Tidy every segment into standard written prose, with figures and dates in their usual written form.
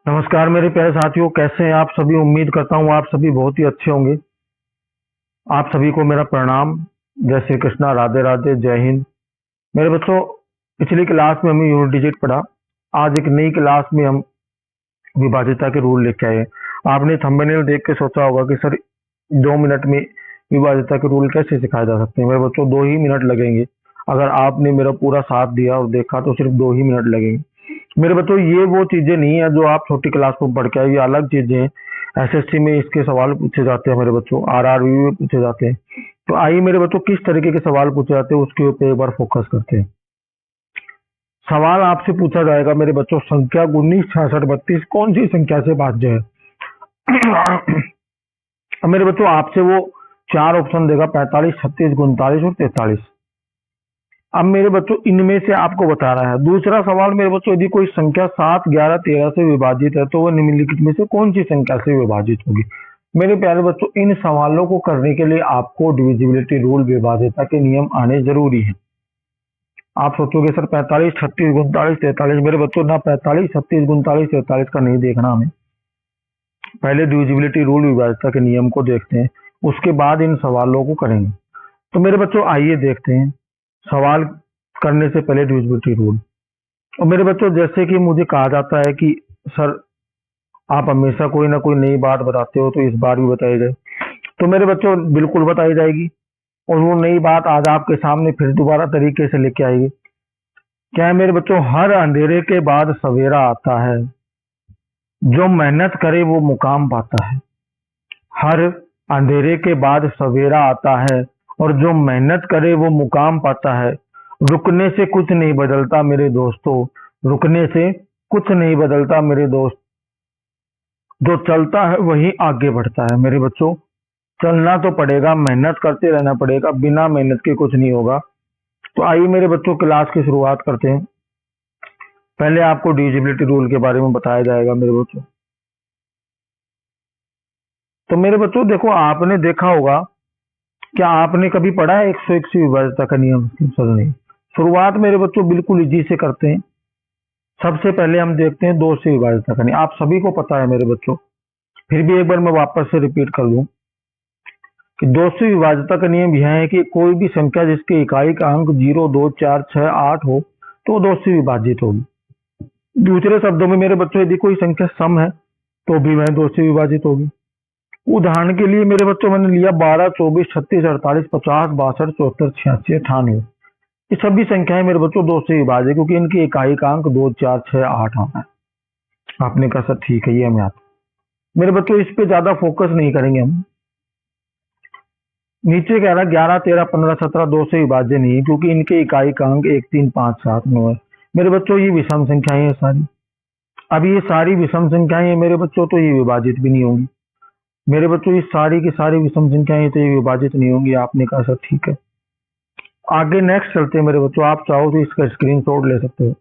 नमस्कार मेरे प्यारे साथियों, कैसे हैं आप सभी। उम्मीद करता हूँ आप सभी बहुत ही अच्छे होंगे। आप सभी को मेरा प्रणाम। जय श्री कृष्णा, राधे राधे, जय हिंद। मेरे बच्चों, पिछली क्लास में हमने यूनिट डिजिट पढ़ा। आज एक नई क्लास में हम विभाज्यता के रूल लेके आए। आपने थंबनेल देख के सोचा होगा कि सर 2 मिनट में विभाज्यता के रूल कैसे सिखाए जा सकते हैं। मेरे बच्चों 2 ही मिनट लगेंगे। अगर आपने मेरा पूरा साथ दिया और देखा तो सिर्फ 2 ही मिनट लगेंगे। मेरे बच्चों, ये वो चीजें नहीं है जो आप छोटी क्लास में पढ़ के आए, ये अलग चीजें हैं। एसएससी में इसके सवाल पूछे जाते हैं मेरे बच्चों, आरआरबी में पूछे जाते हैं। तो आइए मेरे बच्चों, किस तरीके के सवाल पूछे जाते हैं उसके ऊपर एक बार फोकस करते हैं। सवाल आपसे पूछा जाएगा मेरे बच्चों, संख्या 19, 66, 32 कौन सी संख्या से भाज्य है। अब मेरे बच्चों आपसे वो 4 ऑप्शन देगा, 45, 36, 39 और 43। अब मेरे बच्चों इनमें से आपको बता रहा है। दूसरा सवाल मेरे बच्चों, यदि कोई संख्या 7, 11, 13 से विभाजित है तो वह निम्नलिखित में से कौन सी संख्या से विभाजित होगी। मेरे प्यारे बच्चों, इन सवालों को करने के लिए आपको डिविजिबिलिटी रूल, विभाज्यता के नियम आने जरूरी है। आप सोचोगे सर 45, 36, 39, 43। मेरे बच्चों ना 45, 36, 39, 43 का नहीं देखना हमें। पहले डिविजिबिलिटी रूल, विभाज्यता के नियम को देखते हैं, उसके बाद इन सवालों को करेंगे। तो मेरे बच्चों आइए देखते हैं सवाल करने से पहले डिविजिबिलिटी रूल। और मेरे बच्चों, जैसे कि मुझे कहा जाता है कि सर आप हमेशा कोई ना कोई नई बात बताते हो, तो इस बार भी बताई जाए। तो मेरे बच्चों बिल्कुल बताई जाएगी, और वो नई बात आज आपके सामने फिर दोबारा तरीके से लेके आएगी। क्या है मेरे बच्चों, हर अंधेरे के बाद सवेरा आता है, जो मेहनत करे वो मुकाम पाता है। हर अंधेरे के बाद सवेरा आता है, और जो मेहनत करे वो मुकाम पाता है। रुकने से कुछ नहीं बदलता मेरे दोस्तों, रुकने से कुछ नहीं बदलता मेरे दोस्त। जो चलता है वही आगे बढ़ता है। मेरे बच्चों, चलना तो पड़ेगा, मेहनत करते रहना पड़ेगा, बिना मेहनत के कुछ नहीं होगा। तो आइए मेरे बच्चों क्लास की शुरुआत करते हैं। पहले आपको डिविजिबिलिटी रूल के बारे में बताया जाएगा मेरे बच्चों। तो मेरे बच्चों देखो, आपने देखा होगा, क्या आपने कभी पढ़ा है 101 से विभाज्यता का नियम। सर नहीं। शुरुआत मेरे बच्चों बिल्कुल इजी से करते हैं। सबसे पहले हम देखते हैं 2 से विभाज्यता का नियम। आप सभी को पता है मेरे बच्चों, फिर भी एक बार मैं वापस से रिपीट कर दूं कि 2 से विभाज्यता का नियम यह है कि कोई भी संख्या जिसके इकाई का अंक 0, 2, 4, 6, 8 हो तो 2 से विभाजित होगी। दूसरे शब्दों में मेरे बच्चों, यदि कोई संख्या सम है तो भी वह 2 से विभाजित होगी। उदाहरण के लिए मेरे बच्चों मैंने लिया 12, 24, 36, 48, 50, 62, 74, 86, 98। ये सभी संख्याएं मेरे बच्चों 2 से विभाजित, क्योंकि इनकी इकाई का अंक 2, 4, 6, 8 आता है। आपने कहा सर ठीक है, ये हमें आता है। मेरे बच्चों इस पे ज्यादा फोकस नहीं करेंगे हम। नीचे कह रहा 11, 13, 15, 17 2 से विभाज्य नहीं, क्योंकि इनके इकाई का अंक 1, 3, 5, 7, 9 है। मेरे बच्चों ये विषम संख्याएं हैं सारी। अब ये सारी विषम संख्याएं हैं मेरे बच्चों, तो ये विभाजित भी नहीं होंगी। मेरे बच्चों ये सारी की सारी विषम संख्याएं, तो ये विभाजित नहीं होंगी। आपने कहा सर ठीक है। आगे नेक्स्ट चलते हैं मेरे बच्चों। आप चाहो तो इसका स्क्रीनशॉट ले सकते हो।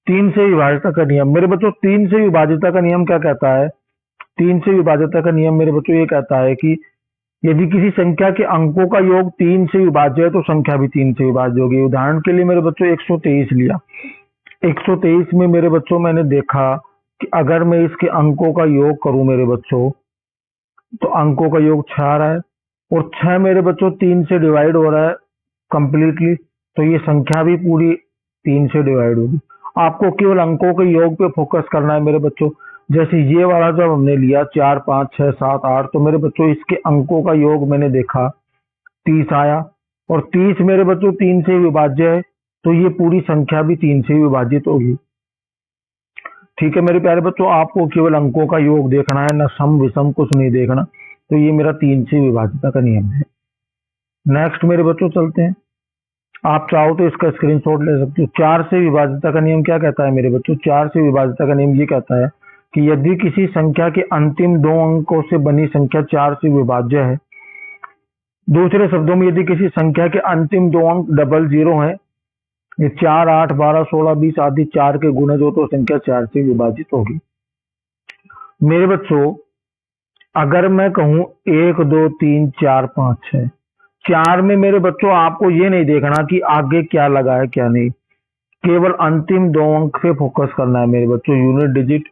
3 से विभाज्यता का नियम। मेरे बच्चों 3 से विभाज्यता का नियम क्या कहता है। 3 से विभाज्यता का नियम मेरे बच्चों ये कहता है कि यदि किसी संख्या के अंकों का योग 3 से विभाज्य है तो संख्या भी 3 से विभाज्य होगी। उदाहरण के लिए मेरे बच्चों 123 लिया। 123 में मेरे बच्चों मैंने देखा कि अगर मैं इसके अंकों का योग करूं मेरे बच्चों, तो अंकों का योग 6 आ रहा है, और 6 मेरे बच्चों 3 से डिवाइड हो रहा है कंप्लीटली, तो ये संख्या भी पूरी 3 से डिवाइड होगी। आपको केवल अंकों के योग पे फोकस करना है मेरे बच्चों। जैसे ये वाला जब हमने लिया 4, 5, 6, 7, 8, तो मेरे बच्चों इसके अंकों का योग मैंने देखा 30 आया, और 30 मेरे बच्चों 3 से विभाज्य है, तो ये पूरी संख्या भी 3 से विभाजित होगी। ठीक है मेरे प्यारे बच्चों, आपको केवल अंकों का योग देखना है, ना सम विषम कुछ नहीं देखना। तो ये मेरा 3 से विभाज्यता का नियम है। नेक्स्ट मेरे बच्चों चलते हैं। आप चाहो तो इसका स्क्रीनशॉट ले सकते हो। 4 से विभाज्यता का नियम क्या कहता है मेरे बच्चों। 4 से विभाज्यता का नियम ये कहता है कि यदि किसी संख्या के अंतिम 2 अंकों से बनी संख्या 4 से विभाज्य है, दूसरे शब्दों में यदि किसी संख्या के अंतिम 2 अंक डबल जीरो है, ये 4, 8, 12, 16, 20 आदि 4 के गुणज हो, तो संख्या 4 से विभाजित होगी। मेरे बच्चों अगर मैं कहूं 1, 2, 3, 4, 5, 6, 4 में मेरे बच्चों आपको ये नहीं देखना कि आगे क्या लगा है क्या नहीं। केवल अंतिम दो अंक पे फोकस करना है मेरे बच्चों, यूनिट डिजिट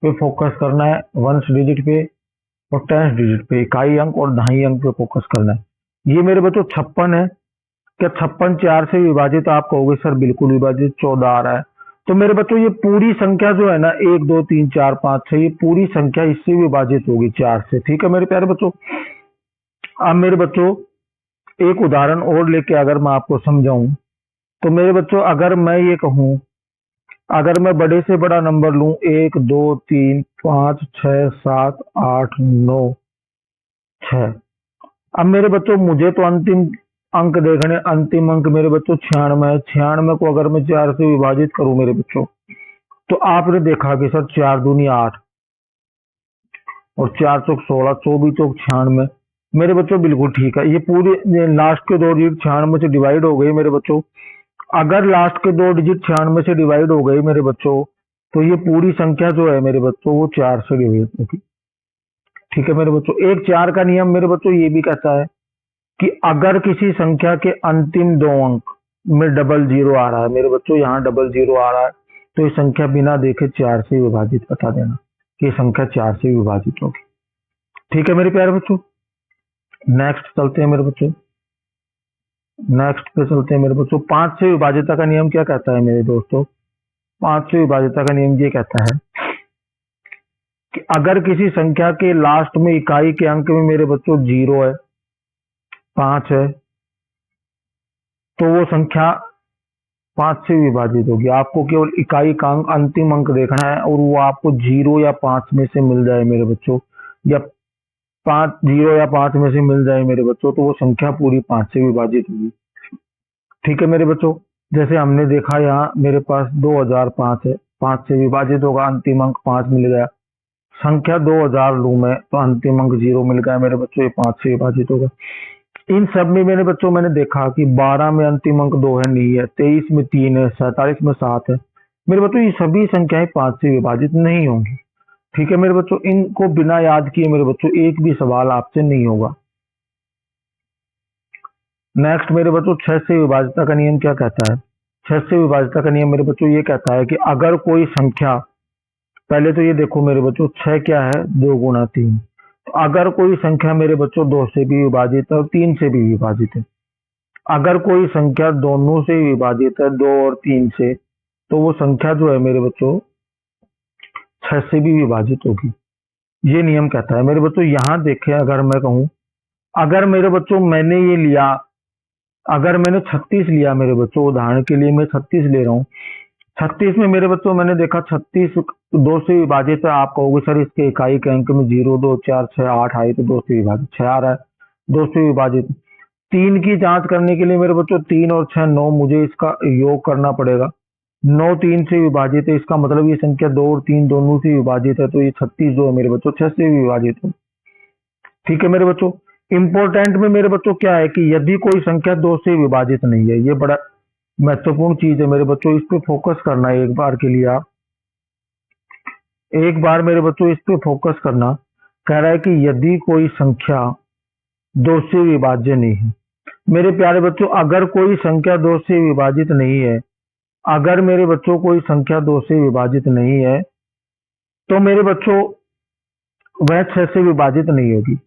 पे फोकस करना है, वंश डिजिट पे और टेंस डिजिट पे, इकाई अंक और दहाई अंक पे फोकस करना है। ये मेरे बच्चों 56 है। क्या 56 4 से विभाजित? आप कहोगे सर बिल्कुल विभाजित, 14 आ रहा है। तो मेरे बच्चों ये पूरी संख्या जो है ना 1 2 3 4 5 6, ये पूरी संख्या इससे विभाजित होगी 4 से। ठीक है मेरे प्यारे बच्चों। अब मेरे बच्चों एक उदाहरण और लेके अगर मैं आपको समझाऊं, तो मेरे बच्चों अगर मैं ये कहूं, अगर मैं बड़े से बड़ा नंबर लूं 1 2 3 5 6 7 8 9 6, अब मेरे बच्चों मुझे तो अंतिम अंक देखने, अंतिम अंक मेरे बच्चों 96 है। 96 को अगर मैं 4 से विभाजित करूं मेरे बच्चों, तो आपने देखा कि सर 4 दूनी 8 और 4 चौक 16, 24 चौक 96। मेरे बच्चों बिल्कुल ठीक है, ये पूरे लास्ट के दो डिजिट 96 से डिवाइड हो गए मेरे बच्चों। अगर लास्ट के दो डिजिट 96 से डिवाइड हो गए मेरे बच्चों, तो ये पूरी संख्या जो है मेरे बच्चों वो 4 से डिवाइड होगी। ठीक है मेरे बच्चों। एक 4 का नियम मेरे बच्चों ये भी कहता है कि अगर किसी संख्या के अंतिम दो अंक में डबल जीरो आ रहा है मेरे बच्चों, यहाँ डबल जीरो आ रहा है, तो ये संख्या बिना देखे 4 से विभाजित बता देना कि ये संख्या 4 से विभाजित होगी। ठीक है मेरे प्यारे बच्चों। नेक्स्ट चलते हैं मेरे बच्चों, नेक्स्ट पे चलते हैं मेरे बच्चों। 5 से विभाजिता का नियम क्या कहता है मेरे दोस्तों? 5 से विभाजिता का नियम ये कहता है कि अगर किसी संख्या के लास्ट में इकाई के अंक में मेरे बच्चों 0 है, 5 है, तो वो संख्या 5 से विभाजित होगी। आपको केवल इकाई का अंक, अंतिम अंक देखना है और वो आपको 0 या 5 में से मिल जाए मेरे बच्चों, या 0 या 5 में से मिल जाए मेरे बच्चों, तो वो संख्या पूरी 5 से विभाजित होगी। ठीक है मेरे बच्चों। जैसे हमने देखा यहाँ मेरे पास 2005 है, 5 से विभाजित होगा, अंतिम अंक 5 मिल गया। संख्या 2000 लूं मैं, तो अंतिम अंक 0 मिल गया मेरे बच्चों, ये 5 से विभाजित होगा। इन सब में मेरे बच्चों मैंने देखा कि 12 में अंतिम अंक 2 है, नहीं है, 23 में 3 है, 47 में 7 है। मेरे बच्चों ये सभी संख्याएं 5 से विभाजित नहीं होंगी। ठीक है मेरे बच्चों। इनको बिना याद किए मेरे बच्चों एक भी सवाल आपसे नहीं होगा। नेक्स्ट मेरे बच्चों 6 से विभाजिता का नियम क्या कहता है? 6 से विभाजिता का नियम मेरे बच्चों ये कहता है कि अगर कोई संख्या, पहले तो ये देखो मेरे बच्चों 6 क्या है? 2 गुना 3। तो अगर कोई संख्या मेरे बच्चों 2 से भी विभाजित है और 3 से भी विभाजित है, अगर कोई संख्या दोनों से विभाजित है, 2 और 3 से, तो वो संख्या जो है मेरे बच्चों 6 से भी विभाजित होगी। ये नियम कहता है मेरे बच्चों। यहाँ देखें, अगर मैं कहूं, अगर मेरे बच्चों मैंने ये लिया, अगर मैंने 36 लिया मेरे बच्चों, उदाहरण के लिए मैं 36 ले रहा हूँ, 36 में मेरे बच्चों मैंने देखा 36 2 से विभाजित है। आप कहोगे सर इसके इकाई के अंक में 0 2 4 6 8 आए, तो 2 से विभाजित 6 आ रहा है, 2 से विभाजित। 3 की जांच करने के लिए मेरे बच्चों 3 और 6 9, मुझे इसका योग करना पड़ेगा। 9 3 से विभाजित है, इसका मतलब ये संख्या 2 और 3 दोनों से विभाजित है, तो ये 36 जो है मेरे बच्चों 6 से विभाजित है। ठीक है मेरे बच्चों। इंपॉर्टेंट में मेरे बच्चों क्या है कि यदि कोई संख्या 2 से विभाजित नहीं है, ये बड़ा महत्वपूर्ण चीज है मेरे बच्चों, इस पे फोकस करना है एक बार के लिए। आप एक बार मेरे बच्चों इस पे फोकस करना। कह रहा है कि यदि कोई संख्या 2 से विभाज्य नहीं है, मेरे प्यारे बच्चों, अगर कोई संख्या 2 से विभाजित नहीं है, अगर मेरे बच्चों कोई संख्या 2 से विभाजित नहीं है, तो मेरे बच्चों वह 6 से विभाजित नहीं होगी।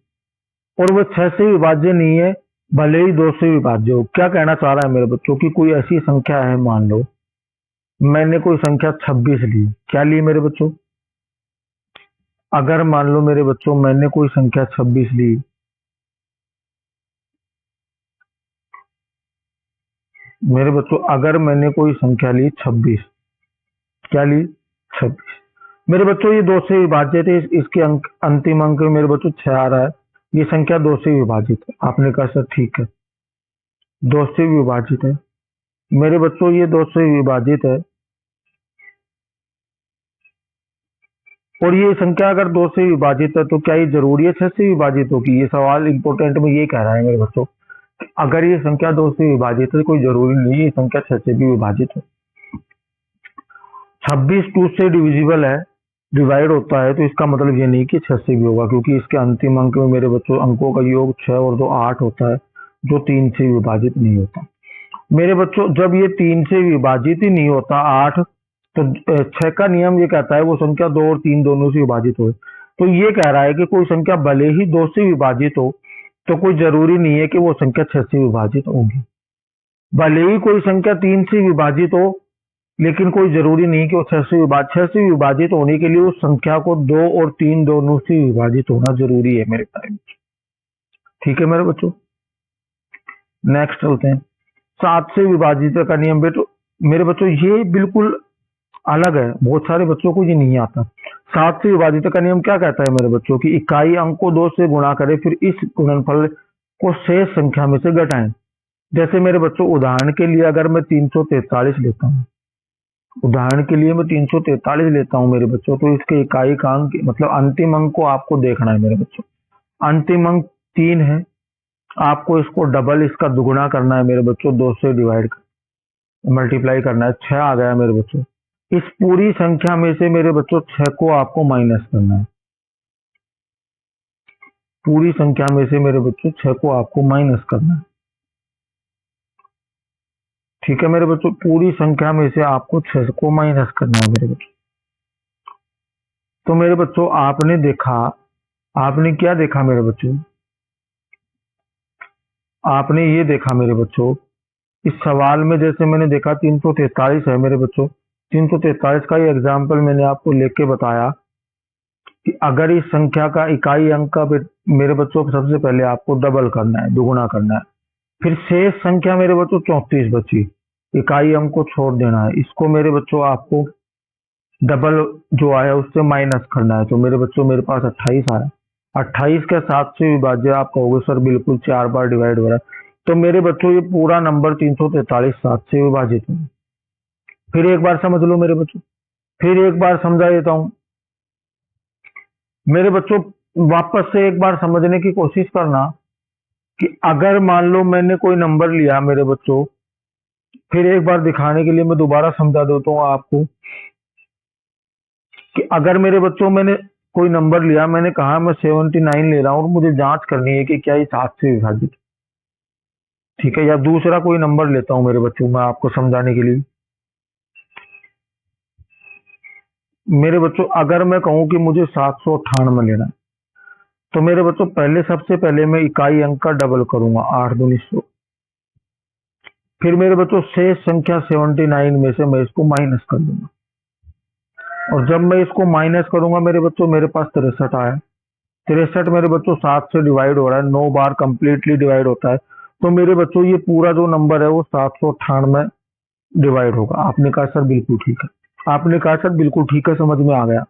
और वह 6 से विभाज्य नहीं है, भले ही 2 से विभाज्य हो। क्या कहना चाह रहा है मेरे बच्चों कि कोई ऐसी संख्या है, मान लो मैंने कोई संख्या 26 ली, क्या ली मेरे बच्चों? अगर मान लो मेरे बच्चों मैंने कोई संख्या 26 ली, मेरे बच्चों अगर मैंने कोई संख्या ली 26, क्या ली? 26। मेरे बच्चों ये 2 से विभाजित है, इसके अंक, अंतिम अंक में मेरे बच्चों 6 आ रहा है, ये संख्या 2 से विभाजित है। आपने कहा सर ठीक है, 2 से विभाजित है। मेरे बच्चों ये 2 से विभाजित है, और ये संख्या अगर 2 से विभाजित है, तो क्या ये जरूरी है 6 से विभाजित होगी? ये सवाल इंपोर्टेंट में ये कह रहा है मेरे बच्चों, अगर ये संख्या 2 से विभाजित है, कोई जरूरी नहीं ये संख्या 6 से भी विभाजित है। 26 2 से डिविजिबल है, डिवाइड होता है, तो इसका मतलब ये नहीं कि 6 से भी होगा, क्योंकि इसके अंतिम अंक में मेरे बच्चों अंकों का योग 6 और 2 8 होता है, जो 3 से विभाजित नहीं होता। मेरे बच्चों जब ये 3 से विभाजित ही नहीं होता 8, तो 6 का नियम ये कहता है वो संख्या 2 और 3 दोनों से विभाजित हो। तो ये कह रहा है कि कोई संख्या भले ही 2 से विभाजित हो, तो कोई जरूरी नहीं है कि वो संख्या 6 से विभाजित होगी। भले ही कोई संख्या 3 से विभाजित हो, लेकिन कोई जरूरी नहीं कि वो 6 से विभाजित होने के लिए उस संख्या को 2 और 3 दोनों से विभाजित होना जरूरी है मेरे टाइम। ठीक है मेरे बच्चों, नेक्स्ट चलते हैं। 7 से विभाजित का नियम मेरे बच्चों ये बिल्कुल अलग है, बहुत सारे बच्चों को ये नहीं आता। 7 से विभाजित का नियम क्या कहता है मेरे बच्चों की इकाई अंक को 2 से गुणा करें, फिर इस गुणनफल को शेष संख्या में से घटाएं। जैसे मेरे बच्चों उदाहरण के लिए अगर मैं 343 लेता हूँ, उदाहरण के लिए मैं 343 लेता हूँ मेरे बच्चों, तो इसके इकाई का अंक मतलब अंतिम अंक को आपको देखना है मेरे बच्चों। अंतिम अंक 3 है, आपको इसको डबल इसका दुगुना करना है मेरे बच्चों, 2 से डिवाइड मल्टीप्लाई करना है, 6 आ गया मेरे बच्चों। इस पूरी संख्या में से मेरे बच्चों 6 को आपको माइनस करना है। पूरी संख्या में से मेरे बच्चों 6 को आपको माइनस करना है। ठीक है मेरे बच्चों, पूरी संख्या में से आपको 6 को माइनस करना है मेरे बच्चों। तो मेरे बच्चों आपने देखा, आपने क्या देखा मेरे बच्चों, आपने ये देखा मेरे बच्चों, इस सवाल में जैसे मैंने देखा 343 है मेरे बच्चों। 343 का ये एग्जाम्पल मैंने आपको लेख के बताया कि अगर इस संख्या का इकाई अंक का मेरे बच्चों सबसे पहले आपको डबल करना है, दुगुना करना है, फिर शेष संख्या मेरे बच्चों 34 बची, इकाई अंक को छोड़ देना है, इसको मेरे बच्चों आपको डबल जो आया उससे माइनस करना है। तो मेरे बच्चों मेरे पास 28 आया। 28 के 7 से विभाज्य आप कहोगे सर बिल्कुल 4 बार डिवाइड हो रहा है। तो मेरे बच्चों ये पूरा नंबर 343 7 से विभाजित है। फिर एक बार समझ लो मेरे बच्चों, फिर एक बार समझा देता हूं मेरे बच्चों, वापस से एक बार समझने की कोशिश करना कि अगर मान लो मैंने कोई नंबर लिया मेरे बच्चों, फिर एक बार दिखाने के लिए मैं दोबारा समझा देता हूँ आपको कि अगर मेरे बच्चों मैंने कोई नंबर लिया, मैंने कहा मैं 79 ले रहा हूं और मुझे जांच करनी है कि क्या ये 7 से विभाजित, ठीक है, या दूसरा कोई नंबर लेता हूं मेरे बच्चों मैं आपको समझाने के लिए। मेरे बच्चों अगर मैं कहूं कि मुझे 798 लेना है, तो मेरे बच्चों पहले सबसे पहले मैं इकाई अंक का डबल करूंगा, 8 दूनी 100। फिर मेरे बच्चों शेष संख्या 79 में से मैं इसको माइनस कर दूंगा, और जब मैं इसको माइनस करूंगा मेरे बच्चों मेरे पास 63 आया। 63 मेरे बच्चों 7 से डिवाइड हो रहा है, 9 बार कंप्लीटली डिवाइड होता है। तो मेरे बच्चों ये पूरा जो नंबर है वो 798 डिवाइड होगा। आपने कहा सर बिल्कुल ठीक है, आपने कहा सर बिल्कुल ठीक है, समझ में आ गया।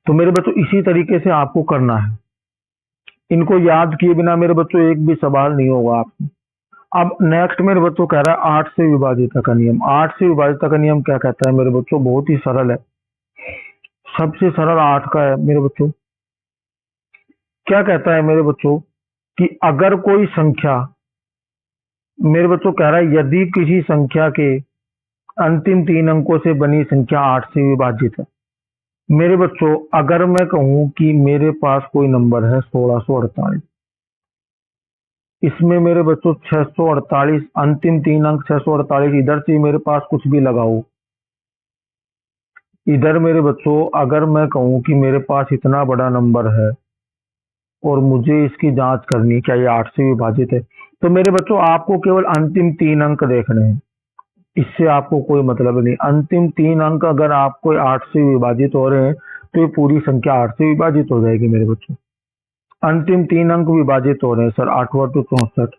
तो मेरे बच्चों इसी तरीके से आपको करना है, इनको याद किए बिना मेरे बच्चों एक भी सवाल नहीं होगा आपसे। अब नेक्स्ट मेरे बच्चों कह रहा है 8 से विभाजित का नियम। 8 से विभाजित का नियम क्या कहता है मेरे बच्चों, बहुत ही सरल है, सबसे सरल 8 का है मेरे बच्चों। क्या कहता है मेरे बच्चों कि अगर कोई संख्या, मेरे बच्चों कह रहा है यदि किसी संख्या के अंतिम 3 अंकों से बनी संख्या 8 से विभाजित है। मेरे बच्चों अगर मैं कहूं कि मेरे पास कोई नंबर है 1648, इसमें मेरे बच्चों 648 अंतिम 3 अंक 648, इधर से मेरे पास कुछ भी लगाओ, इधर मेरे बच्चों अगर मैं कहूं कि मेरे पास इतना बड़ा नंबर है और मुझे इसकी जांच करनी क्या ये 8 से विभाजित है, तो मेरे बच्चों आपको केवल अंतिम 3 अंक देखने हैं, इससे आपको कोई मतलब नहीं। अंतिम 3 अंक अगर आपको 8 से विभाजित हो रहे हैं तो ये पूरी संख्या 8 से विभाजित हो जाएगी मेरे बच्चों। अंतिम 3 अंक विभाजित हो रहे हैं सर, 8वां तो 64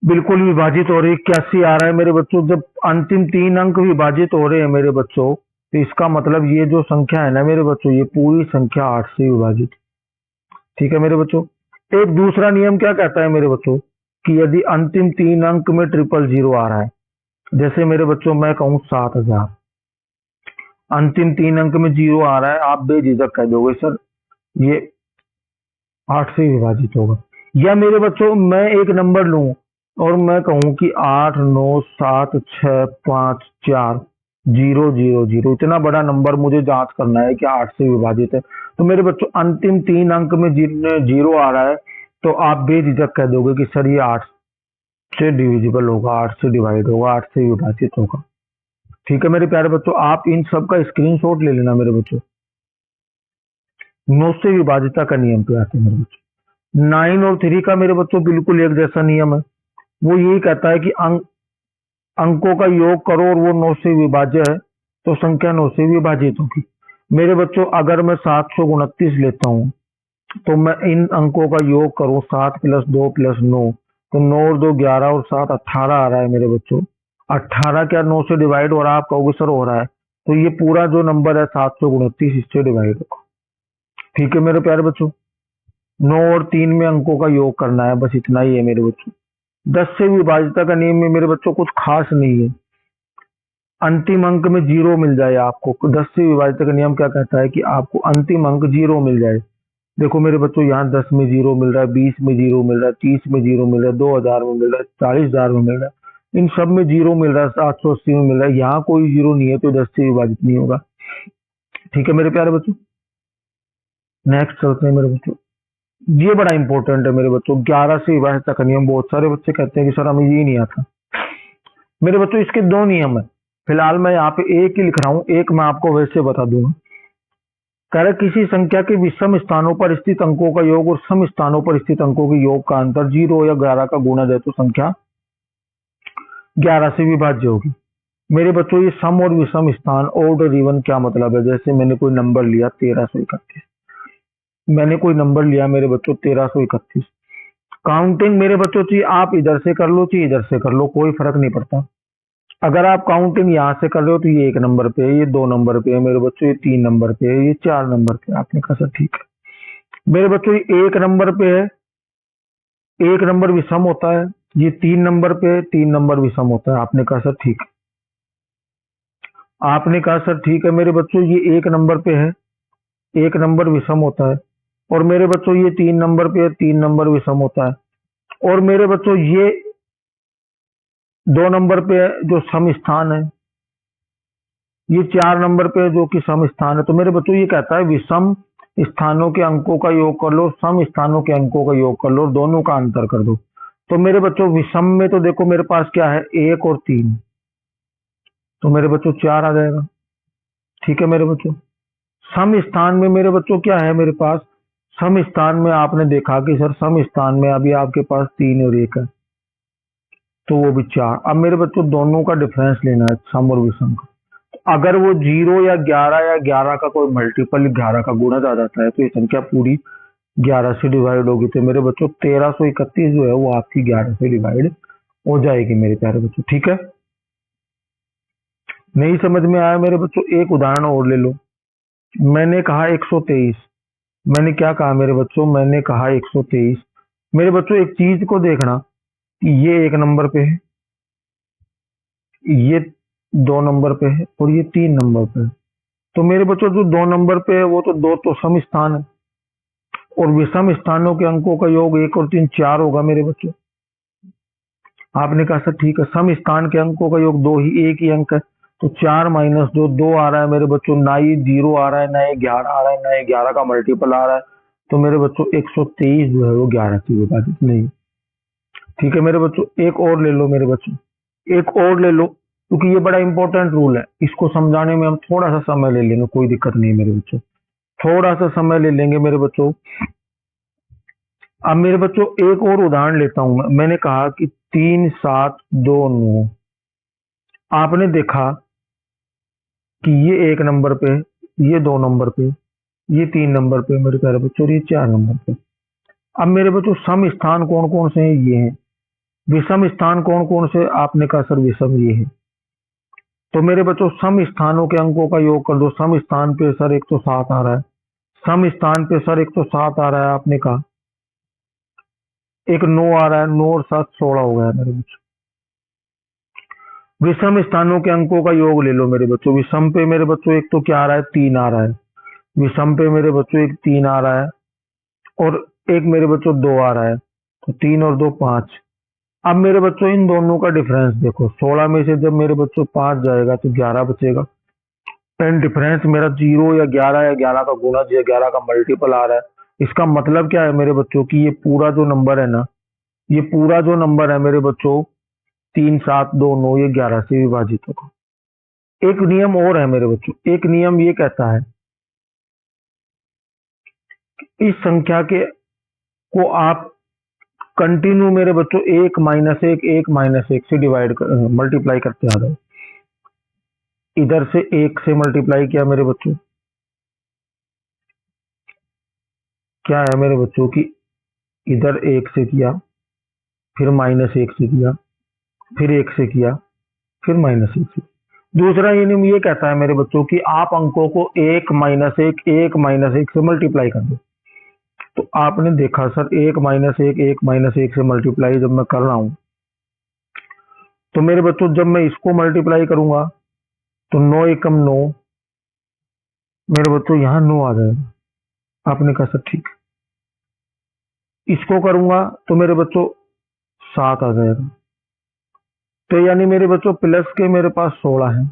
बिल्कुल विभाजित हो रही है। 81 आ रहा है मेरे बच्चों। जब अंतिम 3 अंक विभाजित हो रहे हैं मेरे बच्चों, तो इसका मतलब ये जो संख्या है ना मेरे बच्चों, ये पूरी संख्या 8 से विभाजित। ठीक है मेरे बच्चों। एक दूसरा नियम क्या कहता है मेरे बच्चों कि यदि अंतिम 3 अंक में 000 आ रहा है, जैसे मेरे बच्चों मैं कहूं 7000, अंतिम 3 अंक में 0 आ रहा है, आप बेझिझक कह दोगे सर ये 8 से विभाजित होगा। या मेरे बच्चों मैं एक नंबर लूं और मैं कहूं कि 8 9 7 6 5 4 0 0 0, इतना बड़ा नंबर मुझे जांच करना है कि 8 से विभाजित है। तो मेरे बच्चों अंतिम 3 अंक में 0 आ रहा है, तो आप बेझिझक कह दोगे कि सर ये 8 से डिविजिबल होगा, 8 से डिवाइड होगा, 8 से विभाजित होगा। ठीक है मेरे प्यारे बच्चों, आप इन सब का स्क्रीनशॉट ले लेना मेरे बच्चों। 9 से विभाजिता का नियम पे आते हैं मेरे बच्चों। 9 और 3 का मेरे बच्चों बिल्कुल एक जैसा नियम है। वो यही कहता है कि अंकों का योग करो और वो 9 से विभाज्य है तो संख्या 9 से विभाजित होगी। मेरे बच्चों अगर मैं 729 लेता हूं तो मैं इन अंकों का योग करूं, 7 + 2 + 9, तो 9 और 2 11 और 7 18 आ रहा है मेरे बच्चों। 18 क्या 9 से डिवाइड हो रहा है? आप कहोगे सर हो रहा है, तो ये पूरा जो नंबर है 729 इससे डिवाइड होगा। ठीक है मेरे प्यारे बच्चों, 9 और 3 में अंकों का योग करना है, बस इतना ही है मेरे बच्चों। 10 से विभाजिता का नियम में मेरे बच्चों कुछ खास नहीं है, अंतिम अंक में 0 मिल जाए आपको। 10 से विभाजिता का नियम क्या कहता है कि आपको अंतिम अंक 0 मिल जाए। देखो मेरे बच्चों यहाँ 10 में 0 मिल रहा है, 20 में 0 मिल रहा है, 30 में 0 मिल रहा है, 2000 में मिल रहा है, 40,000 में मिल रहा है, इन सब में 0 मिल रहा है, 780 में मिल रहा है, यहाँ कोई 0 नहीं है तो 10 से विभाजित नहीं होगा। ठीक है मेरे प्यारे बच्चों, नेक्स्ट चलते हैं मेरे बच्चों। ये बड़ा इंपॉर्टेंट है मेरे बच्चों, 11 से विभाजित का नियम। बहुत सारे बच्चे कहते हैं कि सर हमें ये नहीं आता। मेरे बच्चों इसके 2 नियम है, फिलहाल मैं यहाँ पे एक ही लिख रहा हूँ, एक मैं आपको वैसे बता दूंगा। कह रहे किसी संख्या के विषम स्थानों पर स्थित अंकों का योग और सम स्थानों पर स्थित अंकों के योग का अंतर 0 या 11 का गुणा है तो संख्या 11 से विभाज्य होगी। मेरे बच्चों ये सम और विषम स्थान ओड और इवन क्या मतलब है? जैसे मैंने कोई नंबर लिया 1331, मैंने कोई नंबर लिया मेरे बच्चों 1331, काउंटिंग मेरे बच्चों चाहिए आप इधर से कर लो चाहे इधर से कर लो, कोई फर्क नहीं पड़ता। अगर आप काउंटिंग यहाँ से कर रहे हो तो ये 1 नंबर पे है, ये 2 नंबर पे है मेरे बच्चों, ये 3 नंबर पे है, ये 4 नंबर पे है। आपने कहा सर ठीक है। मेरे बच्चों ये 1 नंबर पे है, 1 नंबर विषम होता है, ये 3 नंबर पे है, 3 नंबर विषम होता है। आपने कहा सर ठीक है, आपने कहा सर ठीक है। मेरे बच्चों ये 1 नंबर पे है, 1 नंबर विषम होता है, और मेरे बच्चों ये 3 नंबर पे है, 3 नंबर विषम होता है, और मेरे बच्चों ये 2 नंबर पे है जो सम स्थान है, ये 4 नंबर पे है जो कि सम स्थान है। तो मेरे बच्चों ये कहता है विषम स्थानों के अंकों का योग कर लो, सम स्थानों के अंकों का योग कर लो, दोनों का अंतर कर दो। तो मेरे बच्चों विषम में तो देखो मेरे पास क्या है 1 और 3, तो मेरे बच्चों 4 आ जाएगा। ठीक है मेरे बच्चों, सम स्थान में मेरे बच्चों क्या है मेरे पास, सम स्थान में आपने देखा कि सर सम स्थान में अभी आपके पास 3 और 1 है, तो वो भी 4। अब मेरे बच्चों दोनों का डिफरेंस लेना है, सम और विषम का। अगर वो 0 या 11 या 11 का कोई मल्टीपल 11 का गुणज आ जाता है तो ये संख्या पूरी 11 से डिवाइड होगी। तो मेरे बच्चों 1331 जो है वो आपकी 11 से डिवाइड हो जाएगी मेरे प्यारे बच्चों। ठीक है, नहीं समझ में आया मेरे बच्चों? एक उदाहरण और ले लो। मैंने कहा 123, मैंने क्या कहा मेरे बच्चों? मैंने कहा 123। मेरे बच्चों एक चीज को देखना कि ये 1 नंबर पे है, ये 2 नंबर पे है, और ये 3 नंबर पे है। तो मेरे बच्चों जो 2 नंबर पे है वो तो 2 तो सम स्थान है, और विषम स्थानों के अंकों का योग 1 और 3 4 होगा मेरे बच्चों। आपने कहा सर ठीक है, सम स्थान के अंकों का योग 2 ही, 1 ही अंक है, तो 4 - 2 2 आ रहा है मेरे बच्चों, ना ये 0 आ रहा है, ना ये 11 आ रहा है, ना ये 11 का मल्टीपल आ रहा है। तो मेरे बच्चों 123 जो है वो 11 से विभाजित नहीं। ठीक है मेरे बच्चों, एक और ले लो मेरे बच्चों, एक और ले लो, क्योंकि ये बड़ा इंपॉर्टेंट रूल है, इसको समझाने में हम थोड़ा सा समय ले लेंगे, कोई दिक्कत नहीं है मेरे बच्चों, थोड़ा सा समय ले लेंगे मेरे बच्चों। अब मेरे बच्चों एक और उदाहरण लेता हूं मैंने कहा कि 3 7 2 9, आपने देखा कि ये 1 नंबर पे, ये 2 नंबर पे, ये 3 नंबर पे मेरे प्यारे बच्चों, और ये 4 नंबर पे। अब मेरे बच्चों सम स्थान कौन कौन से हैं? ये हैं। विषम स्थान कौन कौन से? आपने कहा सर विषम ये है। तो मेरे बच्चों सम स्थानों के अंकों का योग कर दो। सम स्थान पे सर 1 तो 7 आ रहा है, सम स्थान पे सर 1 तो 7 आ रहा है, आपने कहा एक 9 आ रहा है, 9 और 7 16 हो गया मेरे बच्चों। विषम स्थानों के अंकों का योग ले लो मेरे बच्चों। विषम पे मेरे बच्चों एक तो क्या आ रहा है 3 आ रहा है, विषम पे मेरे बच्चों एक 3 आ रहा है, और एक मेरे बच्चों 2 आ रहा है, तो 3 और 2 5। अब मेरे बच्चों इन दोनों का डिफरेंस देखो, 16 में से जब मेरे बच्चों 5 जाएगा तो 11 बचेगा। एंड डिफरेंस मेरा 0 या 11 या 11 का गुणज या 11 का मल्टीपल आ रहा है। इसका मतलब क्या है मेरे बच्चों की ये पूरा जो नंबर है ना, ये पूरा जो नंबर है मेरे बच्चों 3 7 2 9 ये 11 से विभाजित होगा। एक नियम और है मेरे बच्चों, एक नियम ये कहता है इस संख्या के को आप कंटिन्यू मेरे बच्चों 1 -1 1 से डिवाइड कर मल्टीप्लाई करते आ जाओ। इधर से 1 से मल्टीप्लाई किया मेरे बच्चों, क्या है मेरे बच्चों की इधर 1 से किया, फिर -1 से किया, फिर 1 से किया, फिर -1 से। दूसरा ये नियम ये कहता है मेरे बच्चों कि आप अंकों को 1 -1 1 से मल्टीप्लाई कर दो। तो आपने देखा सर 1 -1 से मल्टीप्लाई जब मैं कर रहा हूं तो मेरे बच्चों जब मैं इसको मल्टीप्लाई करूंगा तो 9 एकम 9 मेरे बच्चों यहाँ 9 आ जाएगा। आपने कहा सर ठीक। इसको करूंगा तो मेरे बच्चों 7 आ जाएगा। तो यानी मेरे बच्चों प्लस के मेरे पास 16 है।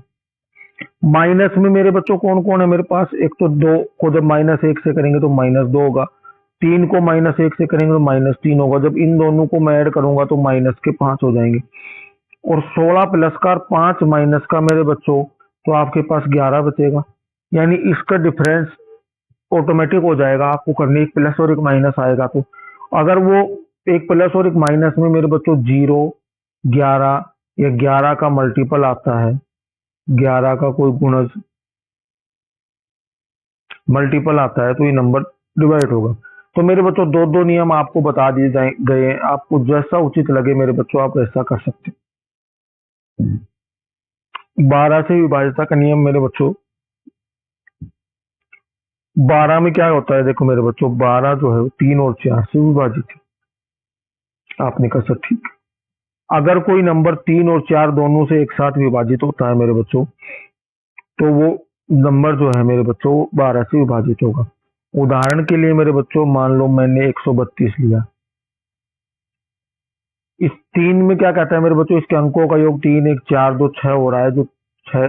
माइनस में मेरे बच्चों कौन कौन है मेरे पास, एक तो 2 को जब -1 से करेंगे तो -2 होगा, 3 को -1 से करेंगे तो -3 होगा। जब इन दोनों को मैं ऐड करूंगा तो माइनस के 5 हो जाएंगे, और 16 प्लस का और 5 माइनस का मेरे बच्चों तो आपके पास 11 बचेगा। यानी इसका डिफरेंस ऑटोमेटिक हो जाएगा, आपको करनी एक प्लस और एक माइनस आएगा। तो अगर वो एक प्लस और एक माइनस में मेरे बच्चों 0 11 या 11 का मल्टीपल आता है, 11 का कोई गुणज मल्टीपल आता है तो ये नंबर डिवाइड होगा। तो मेरे बच्चों दो दो नियम आपको बता दिए गए, आपको जैसा उचित लगे मेरे बच्चों आप ऐसा कर सकते हैं। 12 से विभाज्यता का नियम मेरे बच्चों, 12 में क्या होता है देखो मेरे बच्चों, 12 जो है 3 और 4 से विभाजित है। आपने कहा सर ठीक। अगर कोई नंबर 3 और 4 दोनों से एक साथ विभाजित होता है मेरे बच्चों तो वो नंबर जो है मेरे बच्चों 12 से विभाजित होगा। उदाहरण के लिए मेरे बच्चों मान लो मैंने 132 लिया, इस 3 में क्या कहता है मेरे बच्चों, इसके अंकों का योग 3 1 4 2 6 हो रहा है, जो 6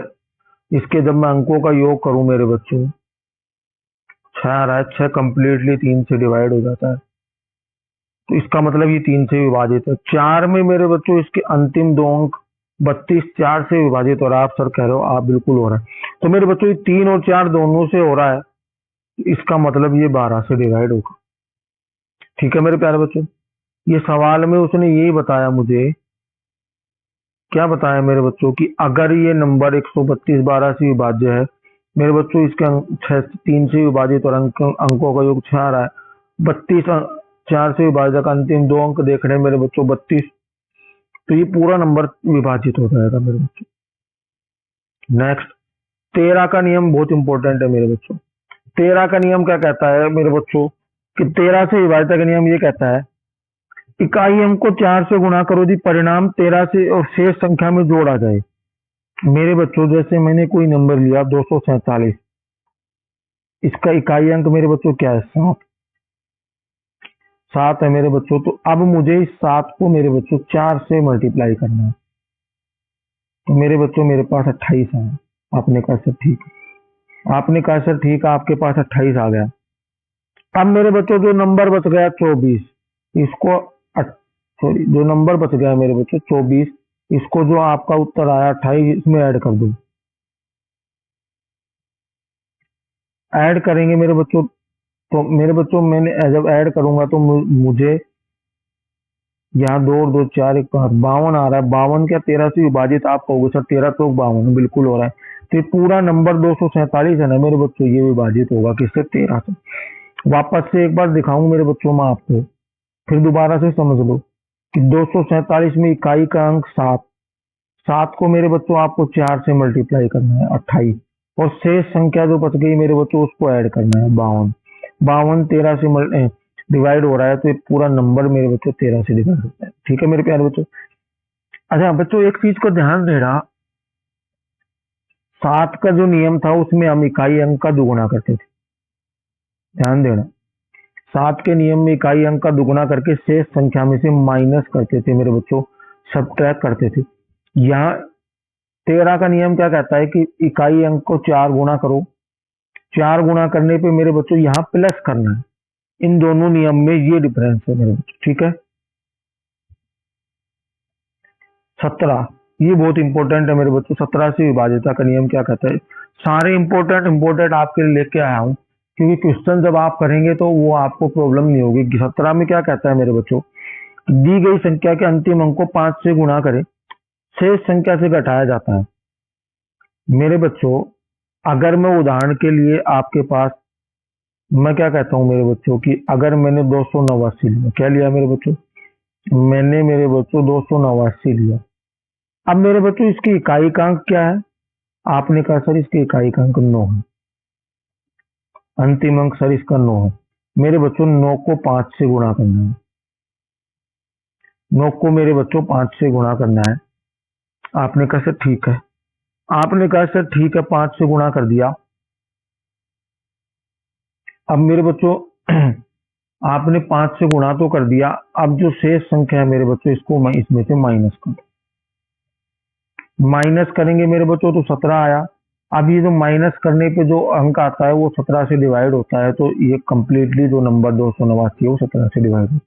इसके जब मैं अंकों का योग करूं मेरे बच्चों 6 आ रहा है, 6 कंप्लीटली 3 से डिवाइड हो जाता है, तो इसका मतलब ये 3 से विभाजित है। 4 में मेरे बच्चों इसके अंतिम 2 अंक 32 4 से विभाजित हो रहा है। आप सर कह रहे हो आप बिल्कुल हो रहा है। तो मेरे बच्चों ये 3 और 4 दोनों से हो रहा है, इसका मतलब ये 12 से डिवाइड होगा। ठीक है मेरे प्यारे बच्चों, ये सवाल में उसने यही बताया मुझे, क्या बताया मेरे बच्चों कि अगर ये नंबर 132 12 से विभाज्य है मेरे बच्चों, इसके 3 से विभाजित और अंकों का योग 6 आ रहा है, 32 4 से विभाजक अंतिम 2 अंक देख रहे हैं मेरे बच्चों 32, तो ये पूरा नंबर विभाजित हो जाएगा मेरे बच्चों। नेक्स्ट 13 का नियम बहुत इंपॉर्टेंट है मेरे बच्चों। 13 का नियम क्या कहता है मेरे बच्चों कि 13 से विभाज्यता का नियम ये कहता है इकाई अंक को 4 से गुणा करो जी, परिणाम 13 से और शेष संख्या में जोड़ा जाए। मेरे बच्चों जैसे मैंने कोई नंबर लिया 247, इसका इकाई अंक मेरे बच्चों क्या है 7 है मेरे बच्चों। तो अब मुझे इस 7 को मेरे बच्चों 4 से मल्टीप्लाई करना है, तो मेरे बच्चों मेरे पास 28 है। आपने कहा सर ठीक, आपने कहा सर ठीक, आपके पास 28 आ गया। अब मेरे बच्चों जो नंबर बच गया 24, इसको सॉरी जो नंबर बच गया मेरे बच्चों 24, इसको जो आपका उत्तर आया 28 इसमें ऐड कर दो। ऐड करेंगे मेरे बच्चों, तो मेरे बच्चों मैंने जब ऐड करूंगा तो मुझे यहाँ 2 और 2 4 1 5 52 आ रहा है। 52 क्या 13 से विभाजित, आप कहोगे सर 13 तो 52 बिल्कुल हो रहा है। तो ये पूरा नंबर 247 है ना मेरे बच्चों, ये विभाजित होगा किससे 13 से। वापस से एक बार दिखाऊं मेरे बच्चों मैं आपको, फिर दोबारा से समझ लो कि 247 में इकाई का अंक 7, 7 को मेरे बच्चों आपको 4 से मल्टीप्लाई करना है 28, और शेष संख्या जो बच गई मेरे बच्चों उसको ऐड करना है 52। 52 13 से डिवाइड हो रहा है, तो ये पूरा नंबर मेरे बच्चों 13 से डिवाइड होता है। ठीक है मेरे प्यारे बच्चों। अच्छा बच्चों एक चीज को ध्यान देना, 7 का जो नियम था उसमें हम इकाई अंक का दुगुना करते थे, ध्यान देना। 7 के नियम में इकाई अंक का दुगुना करके शेष संख्या में से माइनस करते थे मेरे बच्चों, सबट्रैक्ट करते थे। यहाँ 13 का नियम क्या कहता है कि इकाई अंक को 4 गुना करो, 4 गुना करने पे मेरे बच्चों यहाँ प्लस करना है। इन दोनों नियम में ये डिफरेंस है मेरे बच्चों, ठीक है। 17, ये बहुत इंपॉर्टेंट है मेरे बच्चों। 17 से विभाज्यता का नियम क्या कहता है? सारे इंपॉर्टेंट आपके लिए लेके आया हूँ, क्योंकि क्वेश्चन जब आप करेंगे तो वो आपको प्रॉब्लम नहीं होगी। 17 में क्या कहता है मेरे बच्चों? दी गई संख्या के अंतिम अंक को 5 से गुणा करें, शेष संख्या से घटाया जाता है। मेरे बच्चों, अगर मैं उदाहरण के लिए आपके पास, मैं क्या कहता हूँ मेरे बच्चों कि अगर मैंने 289 लिया, क्या लिया मेरे बच्चों? मैंने मेरे बच्चों 289 लिया। अब मेरे बच्चों इसकी इकाईकांक क्या है? आपने कहा सर इसकी इकाईकांक 9 है, अंतिम अंक सर इसका 9 है। मेरे बच्चों 9 को 5 से गुणा करना है, 9 को मेरे बच्चों 5 से गुणा करना है। आपने कहा सर ठीक है, आपने कहा सर ठीक है 5 से गुणा कर दिया। अब मेरे बच्चों आपने 5 से गुणा तो कर दिया, अब जो शेष संख्या है मेरे बच्चों इसको मैं इसमें से माइनस कर, माइनस करेंगे मेरे बच्चों तो 17 आया। अब ये जो माइनस करने पे जो अंक आता है वो 17 से डिवाइड होता है, तो ये कंप्लीटली जो नंबर 289 है वो 17 से डिवाइड होता है।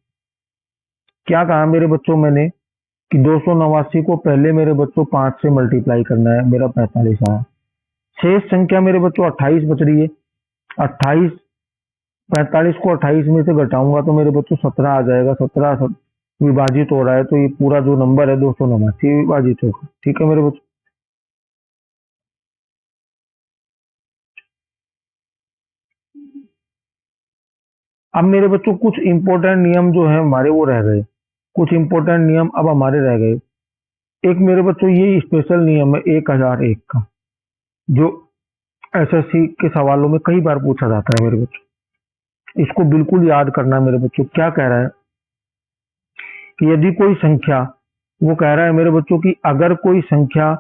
क्या कहा मेरे बच्चों मैंने कि 289 को पहले मेरे बच्चों 5 से मल्टीप्लाई करना है, मेरा 45 आया। शेष संख्या मेरे बच्चों 28 बच रही है। 28, 45 को 28 में से घटाऊंगा तो मेरे बच्चों 17 आ जाएगा। 17 विभाजित हो रहा है तो ये पूरा जो नंबर है 289 विभाजित होगा। ठीक है मेरे बच्चों। अब मेरे बच्चों कुछ इंपॉर्टेंट नियम जो है हमारे वो रह गए, कुछ इंपॉर्टेंट नियम अब हमारे रह गए। एक मेरे बच्चों ये स्पेशल नियम है 1001 का, जो एसएससी के सवालों में कई बार पूछा जाता है मेरे बच्चों। इसको बिल्कुल याद करना है मेरे बच्चों। क्या कह रहा है कि यदि कोई संख्या, वो कह रहा है मेरे बच्चों की अगर कोई संख्या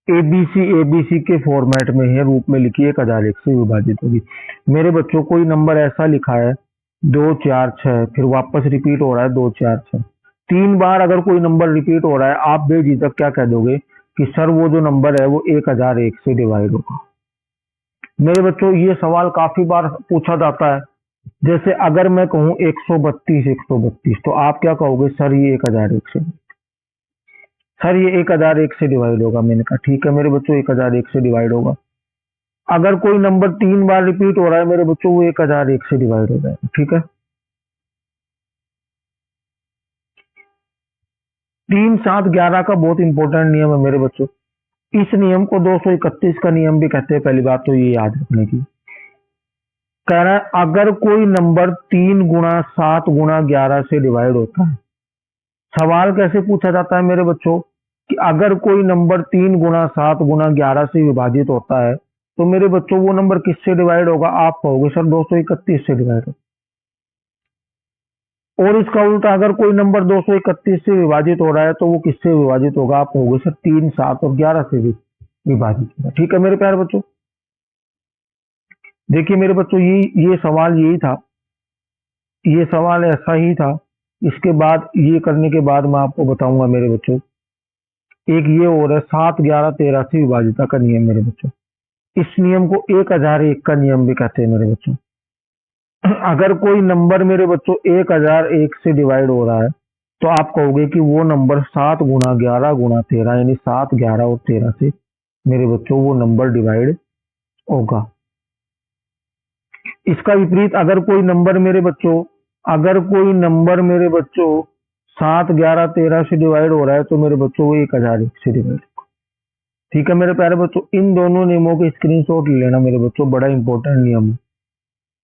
एबीसी के फॉर्मेट में है, रूप में लिखी 1001 से विभाजित होगी। मेरे बच्चों कोई नंबर ऐसा लिखा है 246, फिर वापस रिपीट हो रहा है 246, 3 बार अगर कोई नंबर रिपीट हो रहा है, आप बेझिझक क्या कह दोगे कि सर वो जो नंबर है वो 1001 से डिवाइड होगा। मेरे बच्चों ये सवाल काफी बार पूछा जाता है। जैसे अगर मैं कहूं 132 तो आप क्या कहोगे? सर ये 1001 से, सर ये 1001 से डिवाइड होगा। मैंने कहा ठीक है मेरे बच्चों 1001 से डिवाइड होगा। अगर कोई नंबर 3 बार रिपीट हो रहा है मेरे बच्चों, वो 1001 से डिवाइड हो जाएगा। ठीक है, 3, 7, 11 का बहुत इंपॉर्टेंट नियम है मेरे बच्चों। इस नियम को 231 का नियम भी कहते हैं। पहली बात तो ये याद रखने की, कह रहा है अगर कोई नंबर 3 गुणा 7 गुणा 11 से डिवाइड होता है। सवाल कैसे पूछा जाता है मेरे बच्चों कि अगर कोई नंबर 3 गुणा 7 गुणा 11 से विभाजित होता है तो मेरे बच्चों वो नंबर किससे डिवाइड होगा? आप कहोगे सर 231 से डिवाइड होगा। और इसका उल्टा, अगर कोई नंबर 231 से विभाजित हो रहा है तो वो किससे विभाजित होगा? आप कहोगे सर 3, 7 और 11 से भी विभाजित होगा। ठीक है मेरे प्यारे बच्चों, देखिए मेरे बच्चों ये सवाल यही था, ये सवाल ऐसा ही था। इसके बाद ये करने के बाद मैं आपको बताऊंगा मेरे बच्चों, एक ये और है 7, 11, 13 से विभाजिता का नियम मेरे बच्चों। इस नियम को 1001 का नियम भी कहते हैं मेरे बच्चों। अगर कोई नंबर मेरे बच्चों 1001 से डिवाइड हो रहा है तो आप कहोगे कि वो नंबर 7 गुणा 11 गुणा 13 यानी 7, 11 और 13 से मेरे बच्चों वो नंबर डिवाइड होगा। इसका विपरीत, अगर कोई नंबर मेरे बच्चों, अगर कोई नंबर मेरे बच्चों 7, 11, 13 से डिवाइड हो रहा है तो मेरे बच्चों वो 1001 से डिवाइड होगा। ठीक है मेरे प्यारे बच्चों, इन दोनों नियमों के स्क्रीनशॉट ले लेना मेरे बच्चों, बड़ा इंपॉर्टेंट नियम है।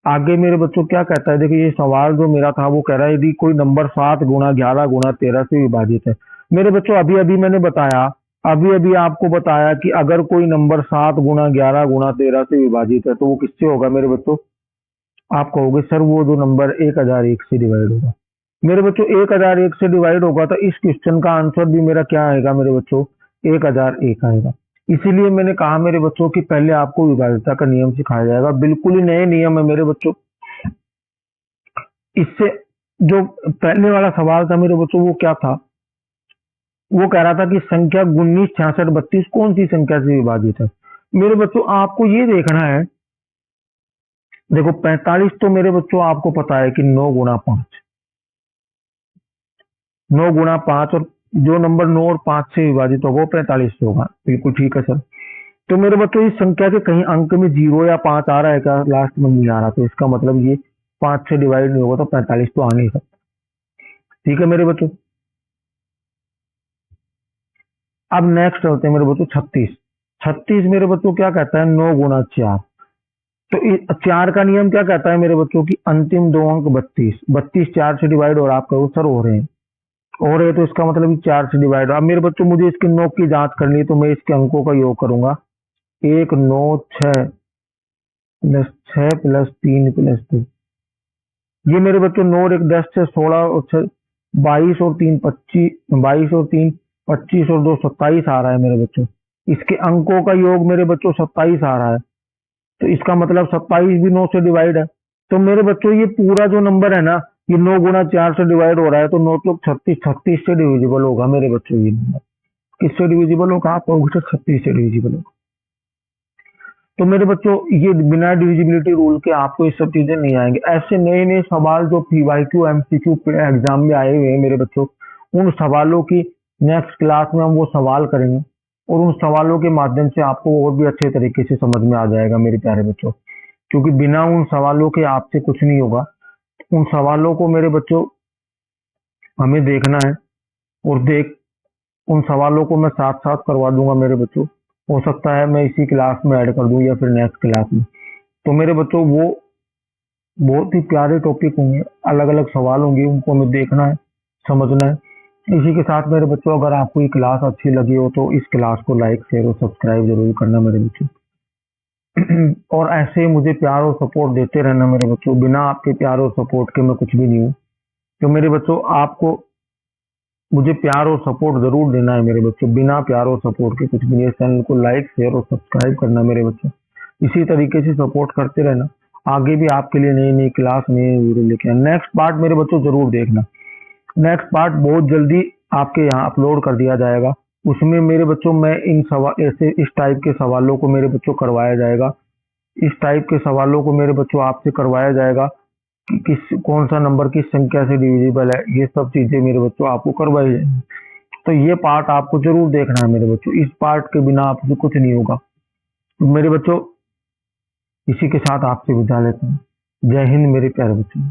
आगे मेरे बच्चों क्या कहता है, देखिए ये सवाल जो मेरा था वो कह रहा है यदि कोई नंबर 7 गुणा 11 गुणा 13 से विभाजित है। मेरे बच्चों अभी अभी मैंने बताया, अभी अभी आपको बताया कि अगर कोई नंबर 7 गुणा 11 गुणा 13 से विभाजित है तो वो किससे होगा मेरे बच्चों? आप कहोगे सर वो जो नंबर 1001 से डिवाइड होगा। मेरे बच्चों 1001 से डिवाइड होगा तो इस क्वेश्चन का आंसर भी मेरा क्या आएगा मेरे बच्चों? 1001 आएगा। इसीलिए मैंने कहा मेरे बच्चों कि पहले आपको विभाज्यता का नियम सिखाया जाएगा। बिल्कुल ही नए नियम है मेरे बच्चों। इससे जो पहले वाला सवाल था मेरे बच्चों वो क्या था? वो कह रहा था कि संख्या 19, 66, 32 कौन सी संख्या से विभाजित है। मेरे बच्चों आपको ये देखना है, देखो 45 तो मेरे बच्चों आपको पता है कि 9 गुणा 5, 9 गुणा 5 और जो नंबर 9 और 5 से विभाजित होगा वो 45 से होगा। बिल्कुल ठीक है सर। तो मेरे बच्चों इस संख्या के कहीं अंक में 0 या 5 आ रहा है क्या? लास्ट में नहीं आ रहा, तो इसका मतलब ये 5 से डिवाइड नहीं होगा, तो 45 तो आ नहीं सकता। ठीक है मेरे बच्चों। अब नेक्स्ट होते हैं मेरे बच्चों 36। 36 मेरे बच्चों क्या कहता है? 9 गुना 4। तो 4 का नियम क्या कहता है मेरे बच्चों की? अंतिम दो अंक 32। 32 4 से डिवाइड और आपका उत्तर हो रहे हैं, हो रहे हैं, तो इसका मतलब 4 से डिवाइड। अब मेरे बच्चों मुझे इसके 9 की जांच करनी है, तो मैं इसके अंकों का योग करूंगा। 1 9 6 प्लस 6 प्लस 3 प्लस 2। ये मेरे बच्चों 9 और 1 10 से 16 और 6 22 और 3 25, 22 और 3 25 और 2 27 आ रहा है मेरे बच्चों। इसके अंकों का योग मेरे बच्चों 27 आ रहा है, तो इसका मतलब 27 भी 9 से डिवाइड है। तो मेरे बच्चों ये पूरा जो नंबर है ना, ये 9 गुना 4 से डिवाइड हो रहा है, तो 9 तो 36, 36 से डिविजिबल होगा मेरे बच्चों। ये नंबर किससे डिविजिबल होगा? आप कहोगे 36 से डिविजिबल होगा। तो मेरे बच्चों ये बिना डिविजिबिलिटी रूल के आपको ये सब चीजें नहीं आएंगे। ऐसे नए नए सवाल जो पीवाईक्यू एमसीक्यू एग्जाम में आए हुए हैं मेरे बच्चों, उन सवालों की नेक्स्ट क्लास में हम वो सवाल करेंगे, और उन सवालों के माध्यम से आपको और भी अच्छे तरीके से समझ में आ जाएगा मेरे प्यारे बच्चों। क्योंकि बिना उन सवालों के आपसे कुछ नहीं होगा। उन सवालों को मेरे बच्चों हमें देखना है, और उन सवालों को मैं साथ साथ करवा दूंगा मेरे बच्चों। हो सकता है मैं इसी क्लास में ऐड कर दूं या फिर नेक्स्ट क्लास में। तो मेरे बच्चों वो बहुत ही प्यारे टॉपिक होंगे, अलग अलग सवाल होंगे, उनको हमें देखना है, समझना है। इसी के साथ मेरे बच्चों अगर आपको ये क्लास अच्छी लगी हो तो इस क्लास को लाइक शेयर और सब्सक्राइब जरूर करना मेरे बच्चों। और ऐसे ही मुझे प्यार और सपोर्ट देते रहना मेरे बच्चों। बिना आपके प्यार और सपोर्ट के मैं कुछ भी नहीं हूँ। तो मेरे बच्चों आपको मुझे प्यार और सपोर्ट जरूर देना है मेरे बच्चों। बिना प्यार और सपोर्ट के कुछ भी नहीं है। चैनल को लाइक शेयर और सब्सक्राइब करना मेरे बच्चों। इसी तरीके से सपोर्ट करते रहना। आगे भी आपके लिए नई नई क्लास, नई वीडियो लेके आए। नेक्स्ट पार्ट मेरे बच्चों जरूर देखना। नेक्स्ट पार्ट बहुत जल्दी आपके यहाँ अपलोड कर दिया जाएगा। उसमें मेरे बच्चों मैं इन सवाल ऐसे इस टाइप के सवालों को मेरे बच्चों करवाया जाएगा। इस टाइप के सवालों को मेरे बच्चों आपसे करवाया जाएगा कि कौन सा नंबर किस संख्या से डिविजिबल है। ये सब चीजें मेरे बच्चों आपको करवाई जाएंगी। तो ये पार्ट आपको जरूर देखना है मेरे बच्चों। इस पार्ट के बिना आपसे कुछ नहीं होगा। तो मेरे बच्चों इसी के साथ आपसे विदा लेता हूँ। जय हिंद मेरे प्यारे बच्चों।